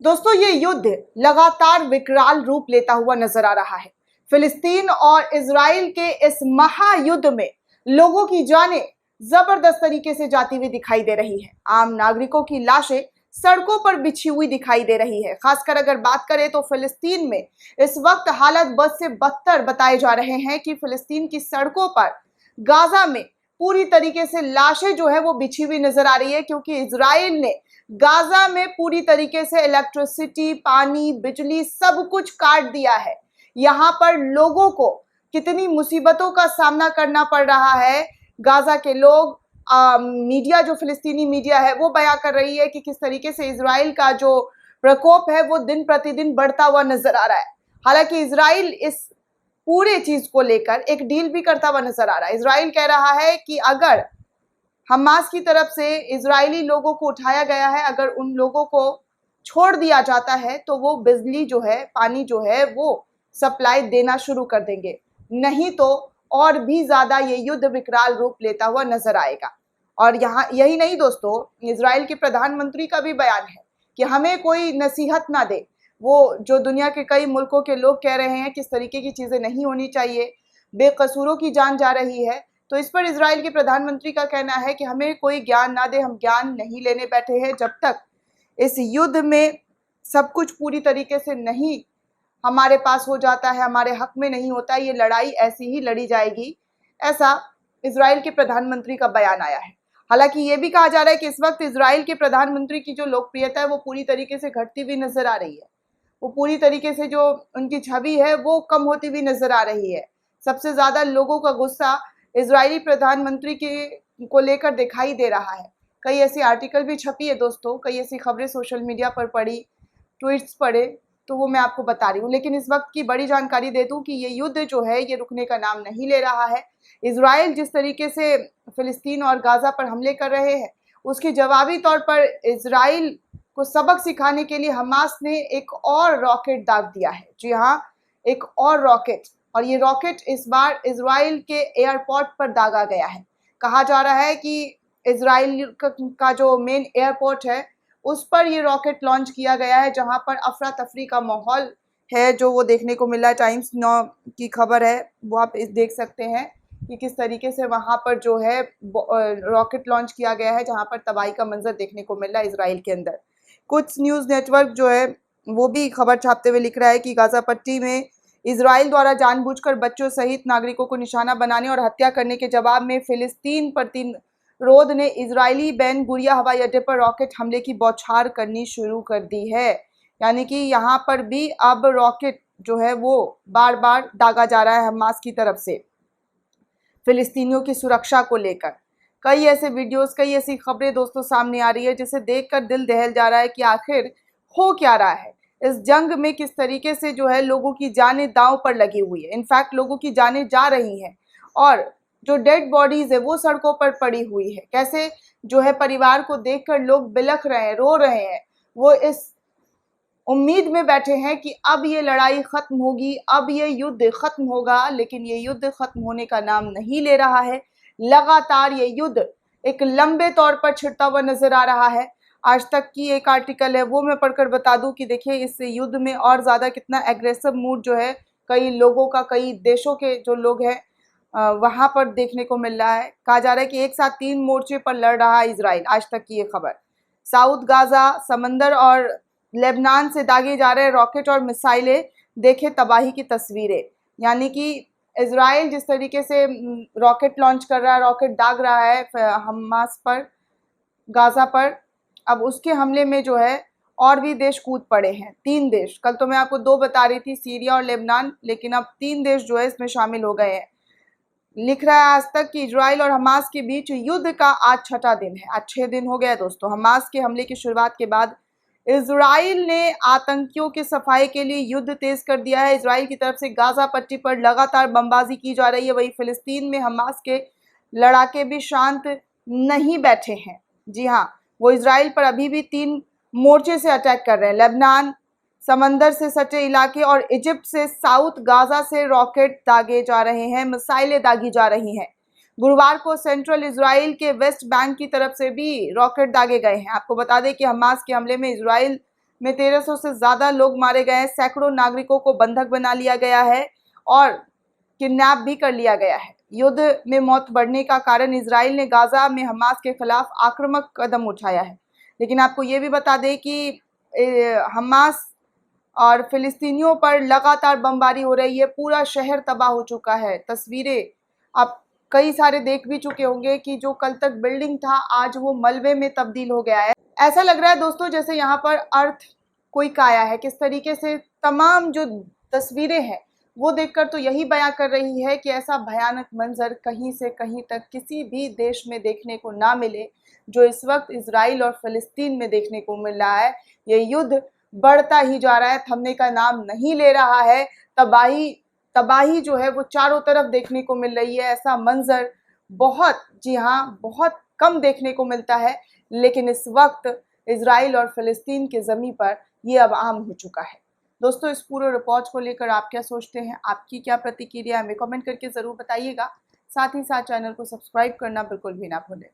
दोस्तों, ये युद्ध लगातार विकराल रूप लेता हुआ नजर आ रहा है। फिलिस्तीन और इजराइल के इस महायुद्ध में लोगों की जानें जबरदस्त तरीके से जाती हुई दिखाई दे रही है। आम नागरिकों की लाशें सड़कों पर बिछी हुई दिखाई दे रही है। खासकर अगर बात करें तो फिलिस्तीन में इस वक्त हालत बद से बदतर बताए जा रहे हैं कि फिलिस्तीन की सड़कों पर गाजा में पूरी तरीके से लाशें जो है वो बिछी हुई नजर आ रही है, क्योंकि इजराइल ने गाजा में पूरी तरीके से इलेक्ट्रिसिटी, पानी, बिजली सब कुछ काट दिया है। यहाँ पर लोगों को कितनी मुसीबतों का सामना करना पड़ रहा है। गाजा के लोग, मीडिया, जो फिलिस्तीनी मीडिया है वो बयां कर रही है कि किस तरीके से इजराइल का जो प्रकोप है वो दिन प्रतिदिन बढ़ता हुआ नजर आ रहा है। हालांकि इजराइल इस पूरे चीज को लेकर एक डील भी करता हुआ नजर आ रहा है। इजराइल कह रहा है कि अगर हमास की तरफ से इजरायली लोगों को उठाया गया है, अगर उन लोगों को छोड़ दिया जाता है तो वो बिजली जो है, पानी जो है वो सप्लाई देना शुरू कर देंगे, नहीं तो और भी ज्यादा ये युद्ध विकराल रूप लेता हुआ नजर आएगा। और यहाँ यही नहीं दोस्तों, इजराइल के प्रधानमंत्री का भी बयान है कि हमें कोई नसीहत ना दे। वो जो दुनिया के कई मुल्कों के लोग कह रहे हैं किस तरीके की चीजें नहीं होनी चाहिए, बेकसूरों की जान जा रही है, तो इस पर इजराइल के प्रधानमंत्री का कहना है कि हमें कोई ज्ञान ना दे, हम ज्ञान नहीं लेने बैठे हैं। जब तक इस युद्ध में सब कुछ पूरी तरीके से नहीं हमारे पास हो जाता है, हमारे हक में नहीं होता है, ये लड़ाई ऐसी ही लड़ी जाएगी, ऐसा इजराइल के प्रधानमंत्री का बयान आया है। हालांकि ये भी कहा जा रहा है कि इस वक्त इजराइल के प्रधानमंत्री की जो लोकप्रियता है वो पूरी तरीके से घटती हुई नजर आ रही है। वो पूरी तरीके से जो उनकी छवि है वो कम होती हुई नजर आ रही है। सबसे ज्यादा लोगों का गुस्सा इजरायली प्रधानमंत्री के को लेकर दिखाई दे रहा है। कई ऐसी आर्टिकल भी छपी है दोस्तों, कई ऐसी खबरें सोशल मीडिया पर पड़ी, ट्वीट्स पढ़े, तो वो मैं आपको बता रही हूँ। लेकिन इस वक्त की बड़ी जानकारी दे दूँ कि ये युद्ध जो है ये रुकने का नाम नहीं ले रहा है। इजराइल जिस तरीके से फिलिस्तीन और गाजा पर हमले कर रहे हैं, उसके जवाबी तौर पर इजराइल को सबक सिखाने के लिए हमास ने एक और रॉकेट दाग दिया है। जी हाँ, एक और रॉकेट, और ये रॉकेट इस बार इजराइल के एयरपोर्ट पर दागा गया है। कहा जा रहा है कि इजराइल का जो मेन एयरपोर्ट है उस पर ये रॉकेट लॉन्च किया गया है, जहां पर अफरा तफरी का माहौल है जो वो देखने को मिला है। टाइम्स नाउ की खबर है, वो आप देख सकते हैं कि किस तरीके से वहां पर जो है रॉकेट लॉन्च किया गया है, जहां पर तबाही का मंजर देखने को मिल रहा है इजराइल के अंदर। कुछ न्यूज़ नेटवर्क जो है वो भी खबर छापते हुए लिख रहा है कि गाजा पट्टी में इजराइल द्वारा जानबूझकर बच्चों सहित नागरिकों को निशाना बनाने और हत्या करने के जवाब में फिलिस्तीन प्रतिरोध ने इजरायली बेन गुरिया हवाई अड्डे पर रॉकेट हमले की बौछार करनी शुरू कर दी है। यानी कि यहाँ पर भी अब रॉकेट जो है वो बार बार दागा जा रहा है हमास की तरफ से फिलिस्तीनियों की सुरक्षा को लेकर। कई ऐसे वीडियोस, कई ऐसी खबरें दोस्तों सामने आ रही है जिसे देखकर दिल दहल जा रहा है कि आखिर हो क्या रहा है इस जंग में। किस तरीके से जो है लोगों की जानें दांव पर लगी हुई है, इनफैक्ट लोगों की जानें जा रही हैं, और जो डेड बॉडीज है वो सड़कों पर पड़ी हुई है। कैसे जो है परिवार को देखकर लोग बिलख रहे हैं, रो रहे हैं। वो इस उम्मीद में बैठे हैं कि अब ये लड़ाई खत्म होगी, अब ये युद्ध खत्म होगा, लेकिन ये युद्ध खत्म होने का नाम नहीं ले रहा है। लगातार ये युद्ध एक लंबे तौर पर छिड़ता हुआ नजर आ रहा है। आज तक की एक आर्टिकल है वो मैं पढ़कर बता दूं कि देखिए इस युद्ध में और ज़्यादा कितना एग्रेसिव मूड जो है कई लोगों का, कई देशों के जो लोग हैं वहाँ पर देखने को मिल रहा है। कहा जा रहा है कि एक साथ 3 मोर्चे पर लड़ रहा है इजराइल। आज तक की ये खबर। साउथ गाजा, समंदर और लेबनान से दागे जा रहे रॉकेट और मिसाइलें, देखे तबाही की तस्वीरें। यानी कि इजराइल जिस तरीके से रॉकेट लॉन्च कर रहा है, रॉकेट दाग रहा है हमास पर, गाजा पर, अब उसके हमले में जो है और भी देश कूद पड़े हैं। 3 देश, कल तो मैं आपको 2 बता रही थी, सीरिया और लेबनान, लेकिन अब 3 देश जो है इसमें शामिल हो गए हैं। लिख रहा है आज तक कि इजराइल और हमास के बीच युद्ध का आज 6ठा दिन है। आज 6 दिन हो गया दोस्तों हमास के हमले की शुरुआत के बाद। इजराइल ने आतंकियों के सफाई के लिए युद्ध तेज कर दिया है। इजराइल की तरफ से गाजा पट्टी पर लगातार बमबाजी की जा रही है। वहीं फिलिस्तीन में हमास के लड़ाके भी शांत नहीं बैठे हैं। जी हाँ, वो इजराइल पर अभी भी 3 मोर्चे से अटैक कर रहे हैं। लेबनान, समंदर से सटे इलाके और इजिप्ट से साउथ गाजा से रॉकेट दागे जा रहे हैं, मिसाइलें दागी जा रही हैं। गुरुवार को सेंट्रल इजराइल के वेस्ट बैंक की तरफ से भी रॉकेट दागे गए हैं। आपको बता दें कि हमास के हमले में इजराइल में 1300 से ज़्यादा लोग मारे गए हैं, सैकड़ों नागरिकों को बंधक बना लिया गया है और किडनैप भी कर लिया गया है। युद्ध में मौत बढ़ने का कारण इजराइल ने गाजा में हमास के खिलाफ आक्रामक कदम उठाया है। लेकिन आपको ये भी बता दें कि हमास और फिलिस्तीनियों पर लगातार बमबारी हो रही है, पूरा शहर तबाह हो चुका है। तस्वीरें आप कई सारे देख भी चुके होंगे कि जो कल तक बिल्डिंग था आज वो मलबे में तब्दील हो गया है। ऐसा लग रहा है दोस्तों जैसे यहाँ पर अर्थ कोई काया है। किस तरीके से तमाम जो तस्वीरें हैं वो देखकर तो यही बयां कर रही है कि ऐसा भयानक मंजर कहीं से कहीं तक किसी भी देश में देखने को ना मिले जो इस वक्त इजराइल और फिलिस्तीन में देखने को मिल रहा है। ये युद्ध बढ़ता ही जा रहा है, थमने का नाम नहीं ले रहा है। तबाही जो है वो चारों तरफ देखने को मिल रही है। ऐसा मंजर बहुत, जी हाँ, बहुत कम देखने को मिलता है, लेकिन इस वक्त इजराइल और फिलिस्तीन के ज़मीन पर ये अब आम हो चुका है। दोस्तों, इस पूरे रिपोर्ट को लेकर आप क्या सोचते हैं, आपकी क्या प्रतिक्रिया हमें कमेंट करके ज़रूर बताइएगा। साथ ही साथ चैनल को सब्सक्राइब करना बिल्कुल भी ना भूलें।